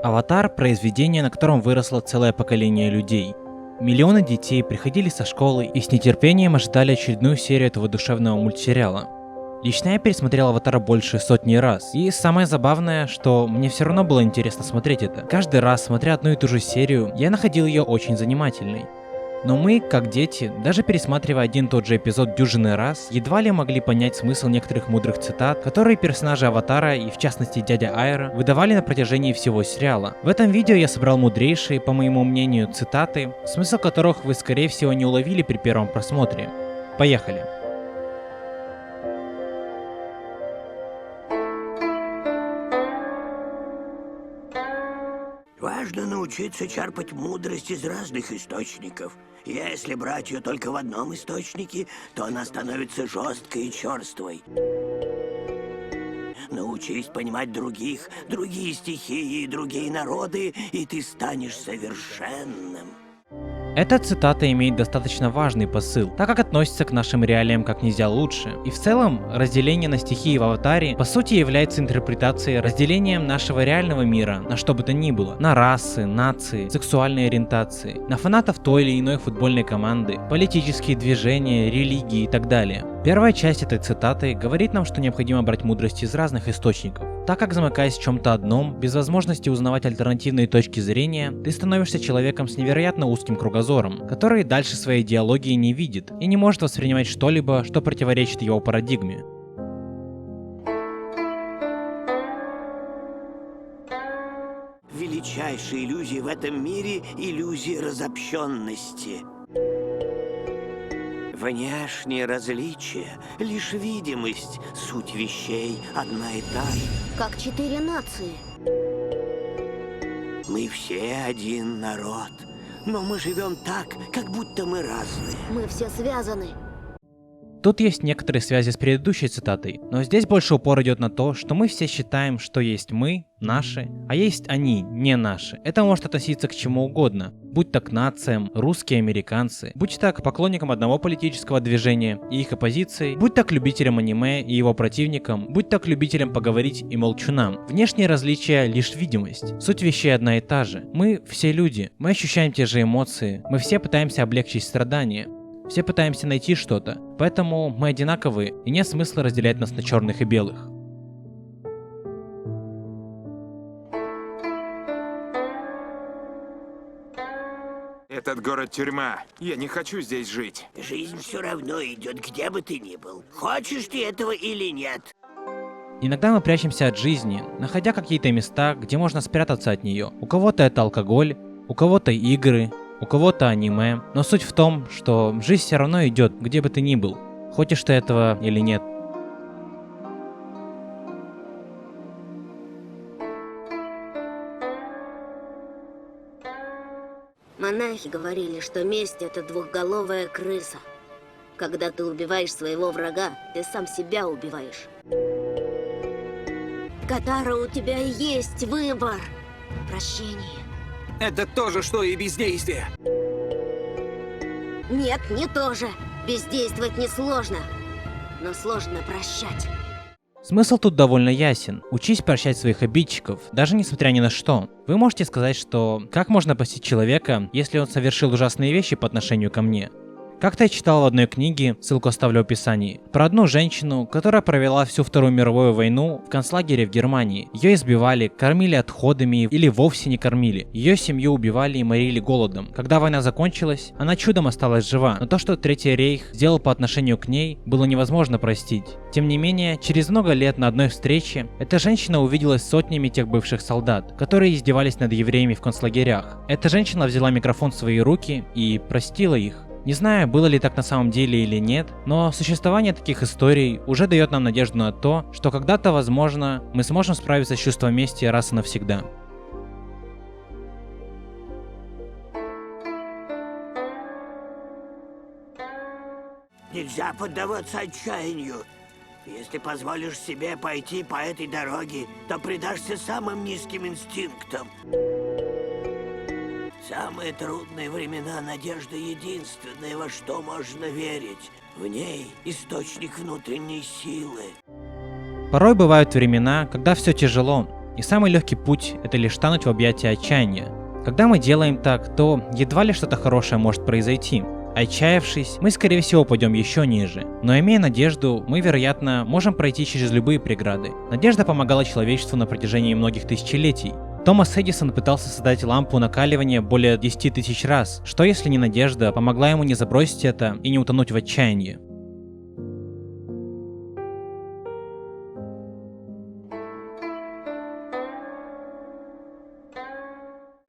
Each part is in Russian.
Аватар – произведение, на котором выросло целое поколение людей. Миллионы детей приходили со школы и с нетерпением ожидали очередную серию этого душевного мультсериала. Лично я пересмотрел Аватара больше сотни раз, и самое забавное, что мне все равно было интересно смотреть это. Каждый раз, смотря одну и ту же серию, я находил ее очень занимательной. Но мы, как дети, даже пересматривая один и тот же эпизод дюжины раз, едва ли могли понять смысл некоторых мудрых цитат, которые персонажи Аватара, и в частности дядя Айра, выдавали на протяжении всего сериала. В этом видео я собрал мудрейшие, по моему мнению, цитаты, смысл которых вы скорее всего не уловили при первом просмотре. Поехали! Важно научиться черпать мудрость из разных источников. Если брать ее только в одном источнике, то она становится жесткой и черствой. Научись понимать других, другие стихии и другие народы, и ты станешь совершенным. Эта цитата имеет достаточно важный посыл, так как относится к нашим реалиям как нельзя лучше. И в целом, разделение на стихии в Аватаре по сути является интерпретацией разделением нашего реального мира на что бы то ни было. На расы, нации, сексуальные ориентации, на фанатов той или иной футбольной команды, политические движения, религии и так далее. Первая часть этой цитаты говорит нам, что необходимо брать мудрость из разных источников, так как замыкаясь в чем-то одном, без возможности узнавать альтернативные точки зрения, ты становишься человеком с невероятно узким кругозором, который дальше своей идеологии не видит и не может воспринимать что-либо, что противоречит его парадигме. Величайшая иллюзия в этом мире – иллюзия разобщенности. Внешние различия, лишь видимость, суть вещей одна и та же. Как 4 нации. Мы все один народ, но мы живем так, как будто мы разные. Мы все связаны. Тут есть некоторые связи с предыдущей цитатой, но здесь больше упор идет на то, что мы все считаем, что есть мы, наши, а есть они, не наши. Это может относиться к чему угодно, будь то к нациям, русские, американцы, будь то к поклонникам одного политического движения и их оппозиции, будь то к любителям аниме и его противникам, будь то к любителям поговорить и молчунам. Внешние различия — лишь видимость. Суть вещей одна и та же. Мы все люди, мы ощущаем те же эмоции, мы все пытаемся облегчить страдания. Все пытаемся найти что-то, поэтому мы одинаковые, и нет смысла разделять нас на черных и белых. Этот город тюрьма. Я не хочу здесь жить. Жизнь все равно идет, где бы ты ни был. Хочешь ты этого или нет? Иногда мы прячемся от жизни, находя какие-то места, где можно спрятаться от нее. У кого-то это алкоголь, у кого-то игры, у кого-то аниме, но суть в том, что жизнь все равно идет, где бы ты ни был, хочешь ты этого или нет. Монахи говорили, что месть — это двухголовая крыса. Когда ты убиваешь своего врага, ты сам себя убиваешь. Катара, у тебя есть выбор. Прощение. Это то же, что и бездействие. Нет, не то же. Бездействовать несложно, но сложно прощать. Смысл тут довольно ясен. Учись прощать своих обидчиков, даже несмотря ни на что. Вы можете сказать, что как можно простить человека, если он совершил ужасные вещи по отношению ко мне? Как-то я читал в одной книге, ссылку оставлю в описании, про одну женщину, которая провела всю Вторую мировую войну в концлагере в Германии. Ее избивали, кормили отходами или вовсе не кормили. Ее семью убивали и морили голодом. Когда война закончилась, она чудом осталась жива, но то, что Третий рейх сделал по отношению к ней, было невозможно простить. Тем не менее, через много лет на одной встрече эта женщина увиделась с сотнями тех бывших солдат, которые издевались над евреями в концлагерях. Эта женщина взяла микрофон в свои руки и простила их. Не знаю, было ли так на самом деле или нет, но существование таких историй уже дает нам надежду на то, что когда-то, возможно, мы сможем справиться с чувством мести раз и навсегда. Нельзя поддаваться отчаянию. Если позволишь себе пойти по этой дороге, то предашься самым низким инстинктам. Самые трудные времена надежда единственное, во что можно верить. В ней источник внутренней силы. Порой бывают времена, когда все тяжело, И самый легкий путь — это лишь тонуть в объятия отчаяния. Когда мы делаем так, то едва ли что-то хорошее может произойти. Отчаявшись, мы скорее всего пойдем еще ниже. Но имея надежду, мы, вероятно, можем пройти через любые преграды. Надежда помогала человечеству на протяжении многих тысячелетий. Томас Эдисон пытался создать лампу накаливания более 10 тысяч раз. Что если не надежда помогла ему не забросить это и не утонуть в отчаянии?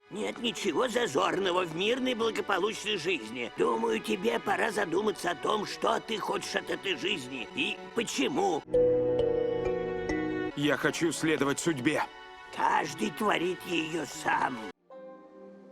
Нет ничего зазорного в мирной благополучной жизни. Думаю, тебе пора задуматься о том, что ты хочешь от этой жизни и почему. Я хочу следовать судьбе. Каждый творит ее сам.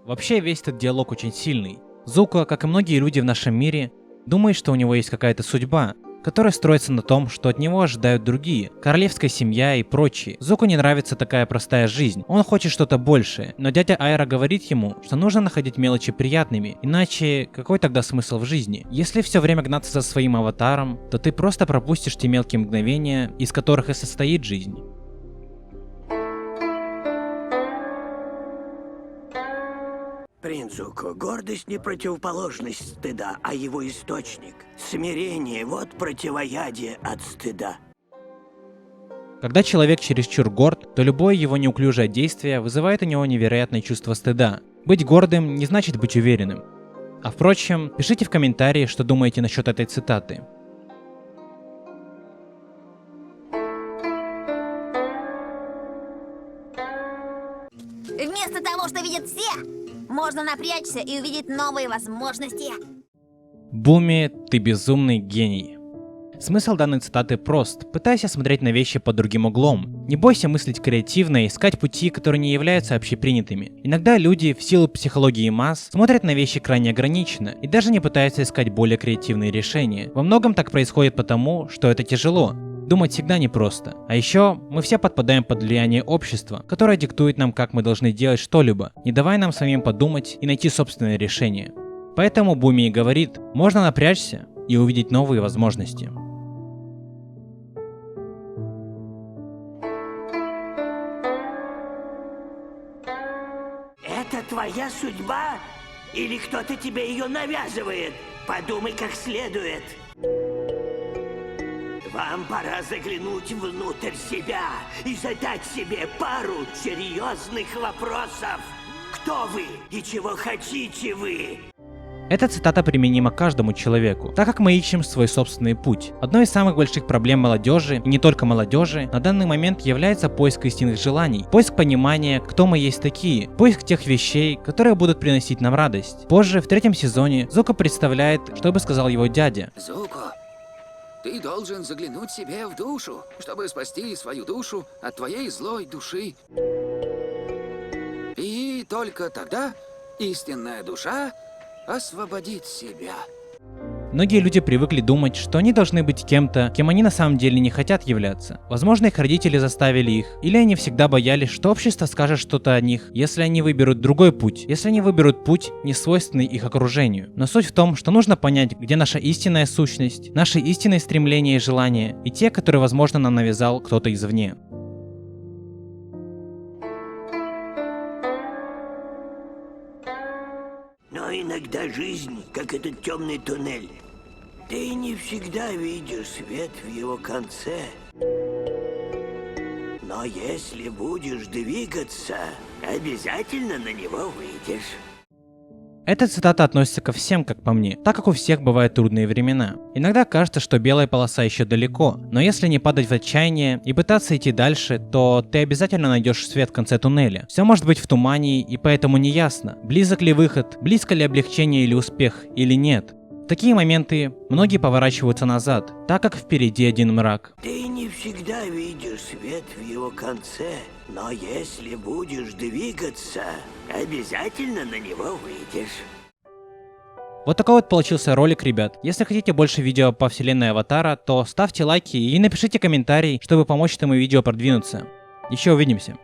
Вообще весь этот диалог очень сильный. Зуко, как и многие люди в нашем мире, думает, что у него есть какая-то судьба, которая строится на том, что от него ожидают другие, королевская семья и прочие. Зуку не нравится такая простая жизнь, он хочет что-то большее, но дядя Айра говорит ему, что нужно находить мелочи приятными, иначе какой тогда смысл в жизни? Если все время гнаться за своим аватаром, то ты просто пропустишь те мелкие мгновения, из которых и состоит жизнь. Принц Зуко, гордость не противоположность стыда, а его источник. Смирение – вот противоядие от стыда. Когда человек чересчур горд, то любое его неуклюжее действие вызывает у него невероятное чувство стыда. Быть гордым не значит быть уверенным. А впрочем, пишите в комментарии, что думаете насчет этой цитаты. Вместо того, что видят все, можно напрячься и увидеть новые возможности. Буми, ты безумный гений. Смысл данной цитаты прост. Пытайся смотреть на вещи под другим углом. Не бойся мыслить креативно и искать пути, которые не являются общепринятыми. Иногда люди, в силу психологии масс, смотрят на вещи крайне ограниченно и даже не пытаются искать более креативные решения. Во многом так происходит потому, что это тяжело. Думать всегда непросто. А еще мы все подпадаем под влияние общества, которое диктует нам, как мы должны делать что-либо, не давая нам самим подумать и найти собственное решение. Поэтому Буми и говорит, можно напрячься и увидеть новые возможности. Это твоя судьба? Или кто-то тебе ее навязывает? Подумай как следует. Вам пора заглянуть внутрь себя и задать себе пару серьезных вопросов. Кто вы и чего хотите вы? Эта цитата применима к каждому человеку, так как мы ищем свой собственный путь. Одной из самых больших проблем молодежи, и не только молодежи, на данный момент является поиск истинных желаний, поиск понимания, кто мы есть такие, поиск тех вещей, которые будут приносить нам радость. Позже, в 3-м сезоне, Зуко представляет, что бы сказал его дядя. Зуко, ты должен заглянуть себе в душу, чтобы спасти свою душу от твоей злой души. И только тогда истинная душа освободит себя. Многие люди привыкли думать, что они должны быть кем-то, кем они на самом деле не хотят являться. Возможно, их родители заставили их, или они всегда боялись, что общество скажет что-то о них, если они выберут другой путь, если они выберут путь, не свойственный их окружению. Но суть в том, что нужно понять, где наша истинная сущность, наши истинные стремления и желания, и те, которые, возможно, нам навязал кто-то извне. Но иногда жизнь, как этот темный туннель. Ты не всегда видишь свет в его конце. Но если будешь двигаться, обязательно на него выйдешь. Эта цитата относится ко всем, как по мне, так как у всех бывают трудные времена. Иногда кажется, что белая полоса еще далеко, но если не падать в отчаяние и пытаться идти дальше, то ты обязательно найдешь свет в конце туннеля. Все может быть в тумане, и поэтому не ясно, близок ли выход, близко ли облегчение или успех, или нет. В такие моменты многие поворачиваются назад, так как впереди один мрак. Ты не всегда видишь свет в его конце, но если будешь двигаться, обязательно на него выйдешь. Вот такой вот получился ролик, ребят. Если хотите больше видео по вселенной Аватара, то ставьте лайки и напишите комментарий, чтобы помочь этому видео продвинуться. Еще увидимся.